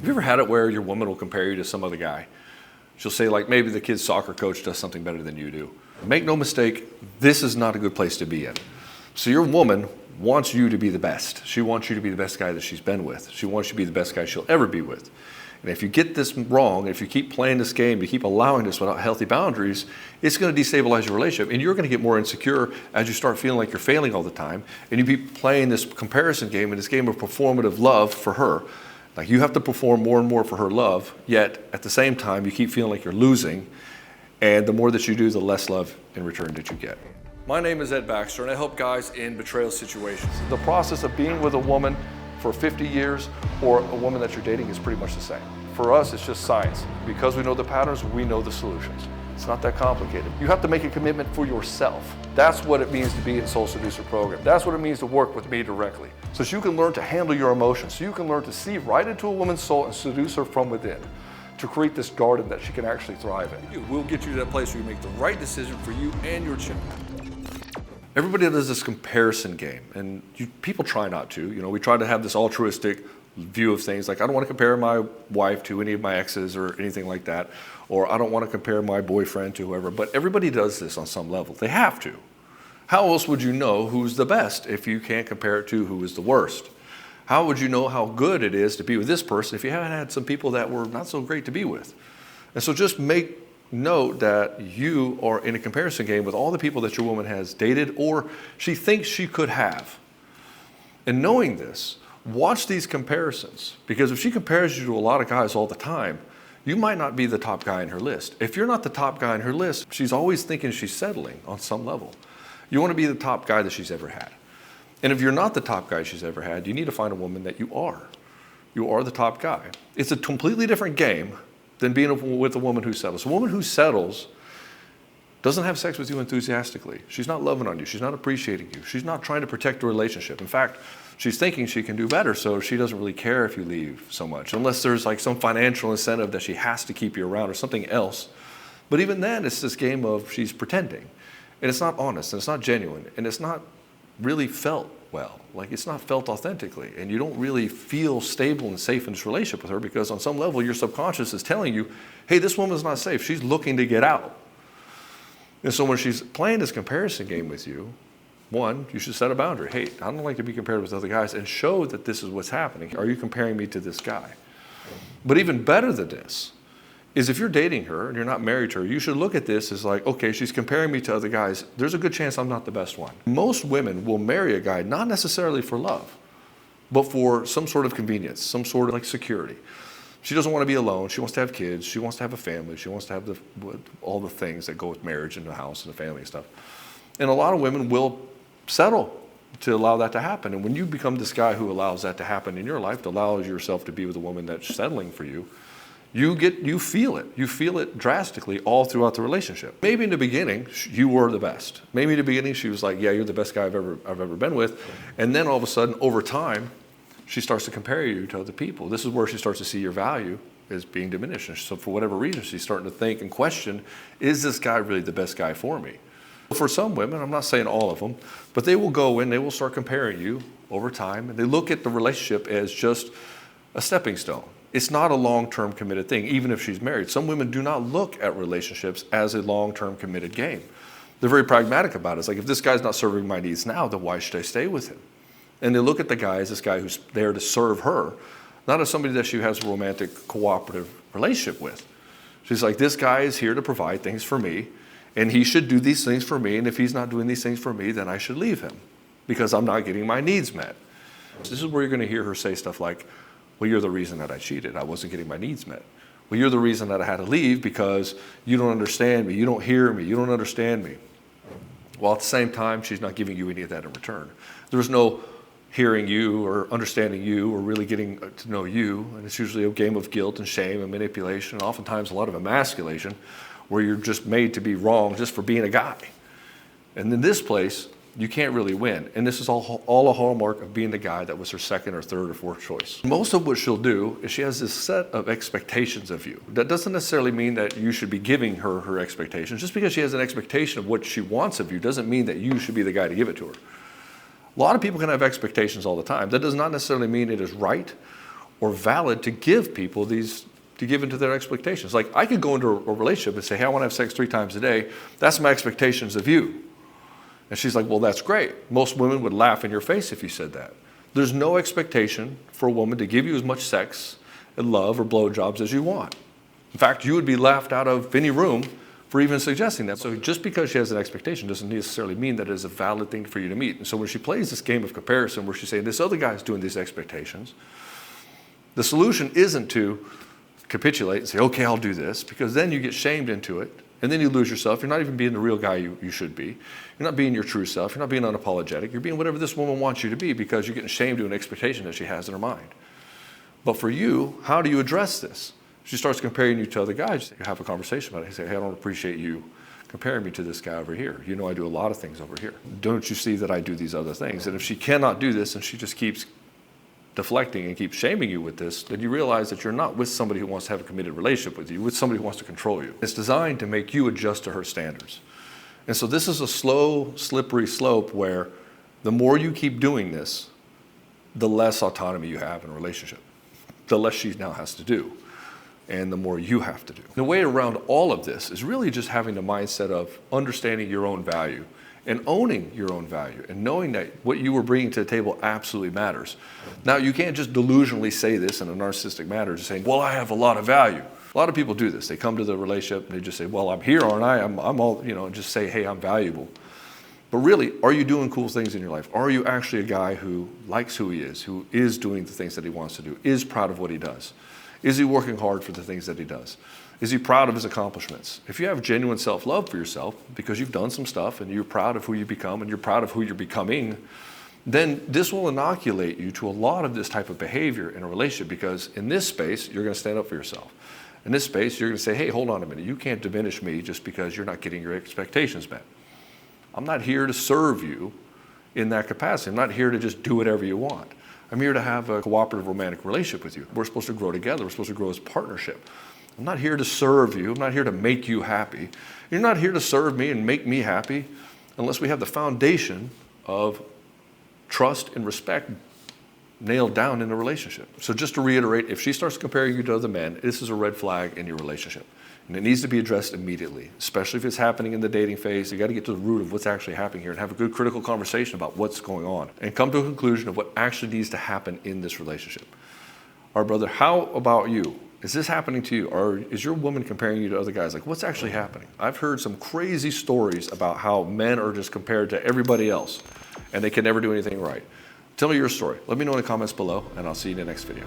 Have you ever had it where your woman will compare you to some other guy? She'll say, like, maybe the kid's soccer coach does something better than you do. Make no mistake, this is not a good place to be in. So your woman wants you to be the best. She wants you to be the best guy that she's been with. She wants you to be the best guy she'll ever be with. And if you get this wrong, if you keep playing this game, you keep allowing this without healthy boundaries, it's going to destabilize your relationship. And you're going to get more insecure as you start feeling like you're failing all the time. And you be playing this comparison game and this game of performative love for her. Like, you have to perform more and more for her love, yet at the same time, you keep feeling like you're losing. And the more that you do, the less love in return that you get. My name is Baxter, and I help guys in betrayal situations. The process of being with a woman for 50 years or a woman that you're dating is pretty much the same. For us, it's just science. Because we know the patterns, we know the solutions. It's not that complicated. You have to make a commitment for yourself. That's what it means to be in Soul Seducer program. That's what it means to work with me directly. So that you can learn to handle your emotions, so you can learn to see right into a woman's soul and seduce her from within, to create this garden that she can actually thrive in. We'll get you to that place where you make the right decision for you and your chick. Everybody does this comparison game, and people try not to. We try to have this altruistic view of things, like I don't want to compare my wife to any of my exes or anything like that, or I don't want to compare my boyfriend to whoever, but everybody does this on some level. They have to. How else would you know who's the best if you can't compare it to who is the worst? How would you know how good it is to be with this person if you haven't had some people that were not so great to be with? And so just make note that you are in a comparison game with all the people that your woman has dated or she thinks she could have. And knowing this, watch these comparisons, because if she compares you to a lot of guys all the time, you might not be the top guy in her list. If you're not the top guy in her list, she's always thinking she's settling on some level. You want to be the top guy that she's ever had. And if you're not the top guy she's ever had, you need to find a woman that you are. You are the top guy. It's a completely different game than being with a woman who settles. A woman who settles doesn't have sex with you enthusiastically. She's not loving on you. She's not appreciating you. She's not trying to protect the relationship. In fact, she's thinking she can do better, so she doesn't really care if you leave so much, unless there's like some financial incentive that she has to keep you around or something else. But even then, it's this game of she's pretending. And it's not honest, and it's not genuine, and it's not really felt well. Like, it's not felt authentically, and you don't really feel stable and safe in this relationship with her, because on some level your subconscious is telling you, hey, this woman's not safe. She's looking to get out. And so when she's playing this comparison game with you, one, you should set a boundary. Hey, I don't like to be compared with other guys, and show that this is what's happening. Are you comparing me to this guy? But even better than this is, if you're dating her and you're not married to her, you should look at this as like, okay, she's comparing me to other guys. There's a good chance I'm not the best one. Most women will marry a guy not necessarily for love, but for some sort of convenience, some sort of like security. She doesn't want to be alone. She wants to have kids. She wants to have a family. She wants to have all the things that go with marriage and the house and the family and stuff. And a lot of women will settle to allow that to happen. And when you become this guy who allows that to happen in your life, to allow yourself to be with a woman that's settling for you, you feel it. You feel it drastically all throughout the relationship. Maybe in the beginning, you were the best. Maybe in the beginning, she was like, yeah, you're the best guy I've ever been with. And then all of a sudden, over time, she starts to compare you to other people. This is where she starts to see your value as being diminished. And so for whatever reason, she's starting to think and question, is this guy really the best guy for me? For some women, I'm not saying all of them, but they will go in, they will start comparing you over time, and they look at the relationship as just a stepping stone. It's not a long-term committed thing, even if she's married. Some women do not look at relationships as a long-term committed game. They're very pragmatic about it. It's like, if this guy's not serving my needs now, then why should I stay with him? And they look at the guy as this guy who's there to serve her, not as somebody that she has a romantic, cooperative relationship with. She's like, this guy is here to provide things for me, and he should do these things for me, and if he's not doing these things for me, then I should leave him, because I'm not getting my needs met. This is where you're going to hear her say stuff like, well, you're the reason that I cheated. I wasn't getting my needs met. Well, you're the reason that I had to leave, because you don't understand me. You don't hear me. You don't understand me. While at the same time, she's not giving you any of that in return. There's no hearing you or understanding you or really getting to know you. And it's usually a game of guilt and shame and manipulation, and oftentimes a lot of emasculation, where you're just made to be wrong just for being a guy. And in this place, you can't really win. And this is all a hallmark of being the guy that was her second or third or fourth choice. Most of what she'll do is she has this set of expectations of you. That doesn't necessarily mean that you should be giving her her expectations. Just because she has an expectation of what she wants of you doesn't mean that you should be the guy to give it to her. A lot of people can have expectations all the time. That does not necessarily mean it is right or valid to give people these, to give into their expectations. Like I could go into a relationship and say, hey, I want to have sex 3 times a day. That's my expectations of you. And she's like, well, that's great. Most women would laugh in your face if you said that. There's no expectation for a woman to give you as much sex and love or blowjobs as you want. In fact, you would be laughed out of any room for even suggesting that. So just because she has an expectation doesn't necessarily mean that it is a valid thing for you to meet. And so when she plays this game of comparison where she's saying, this other guy's doing these expectations, the solution isn't to capitulate and say, okay, I'll do this, because then you get shamed into it, and then you lose yourself. You're not even being the real guy you should be. You're not being your true self. You're not being unapologetic. You're being whatever this woman wants you to be because you're getting shamed to an expectation that she has in her mind. But for you, how do you address this? She starts comparing you to other guys. You have a conversation about it. You say, hey, I don't appreciate you comparing me to this guy over here. You know I do a lot of things over here. Don't you see that I do these other things? And if she cannot do this and she just keeps deflecting and keeps shaming you with this, then you realize that you're not with somebody who wants to have a committed relationship with you, you're with somebody who wants to control you. It's designed to make you adjust to her standards. And so this is a slow, slippery slope where the more you keep doing this, the less autonomy you have in a relationship, the less she now has to do, and the more you have to do. The way around all of this is really just having the mindset of understanding your own value and owning your own value and knowing that what you were bringing to the table absolutely matters. Now, you can't just delusionally say this in a narcissistic manner, just saying, well, I have a lot of value. A lot of people do this. They come to the relationship and they just say, well, I'm here, aren't I? I'm all, and just say, hey, I'm valuable. But really, are you doing cool things in your life? Are you actually a guy who likes who who is doing the things that he wants to do, is proud of what he does? Is he working hard for the things that he does? Is he proud of his accomplishments? If you have genuine self-love for yourself because you've done some stuff and you're proud of who you become and you're proud of who you're becoming, then this will inoculate you to a lot of this type of behavior in a relationship, because in this space, you're going to stand up for yourself. In this space, you're going to say, hey, hold on a minute. You can't diminish me just because you're not getting your expectations met. I'm not here to serve you in that capacity. I'm not here to just do whatever you want. I'm here to have a cooperative romantic relationship with you. We're supposed to grow together. We're supposed to grow as a partnership. I'm not here to serve you. I'm not here to make you happy. You're not here to serve me and make me happy unless we have the foundation of trust and respect nailed down in a relationship. So just to reiterate, if she starts comparing you to other men, this is a red flag in your relationship. And it needs to be addressed immediately, especially if it's happening in the dating phase. You got to get to the root of what's actually happening here and have a good critical conversation about what's going on and come to a conclusion of what actually needs to happen in this relationship. Our brother, how about you? Is this happening to you? Or is your woman comparing you to other guys? Like, what's actually happening? I've heard some crazy stories about how men are just compared to everybody else and they can never do anything right. Tell me your story. Let me know in the comments below, and I'll see you in the next video.